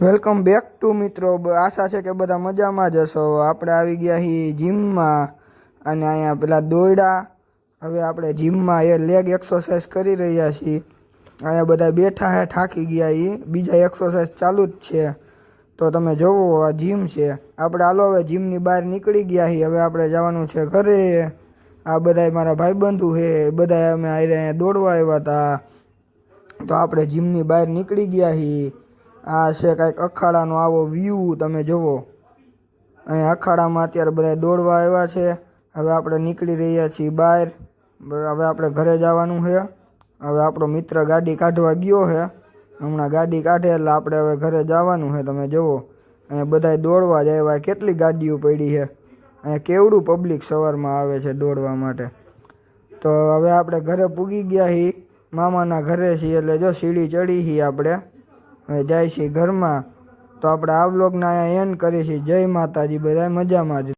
Welcome back to મિત્રો. આશા છે કે બધા મજામાં જ હશો. આપણે આવી ગયા છીએ જીમમાં અને અહીંયા પેલા દોયડા. હવે આપણે જીમમાં એ લેગ એક્સરસાઇઝ કરી રહ્યા છીએ. અહીંયા બધા બેઠા હે, થાકી ગયા. બીજા એક્સરસાઇઝ ચાલુ જ છે. તો તમે જોવો આ જીમ છે. આપણે હાલો હવે જીમની બહાર નીકળી ગયા છીએ. હવે આપણે જવાનું છે ઘરે. આ બધા મારા ભાઈબંધુ છે, બધા અમે અહીંયા દોડવા આવ્યા હતા. તો આપણે જીમની બહાર નીકળી ગયા છીએ. આ છે કાંઈક અખાડાનો આવો વ્યૂ, તમે જુઓ. અહીંયા અખાડામાં અત્યારે બધા દોડવા આવ્યા છે. હવે આપણે નીકળી રહ્યા છીએ બહાર. હવે આપણે ઘરે જવાનું છે. હવે આપણો મિત્ર ગાડી કાઢવા ગયો છે. હમણાં ગાડી કાઢે એટલે આપણે હવે ઘરે જવાનું છે. તમે જુઓ અહીંયા બધા દોડવા જ આવ્યા. કેટલી ગાડીઓ પડી છે. અહીંયા કેવડું પબ્લિક સવારમાં આવે છે દોડવા માટે. તો હવે આપણે ઘરે પૂગી ગયા છીએ. મામાના ઘરે છીએ એટલે જો સીડી ચડી છીએ આપણે. હવે જાય છે ઘરમાં. તો આપણે આ વ્લોગના અહીંયા એન્ડ કરીએ છીએ. જય માતાજી, બધા મજામાં જ.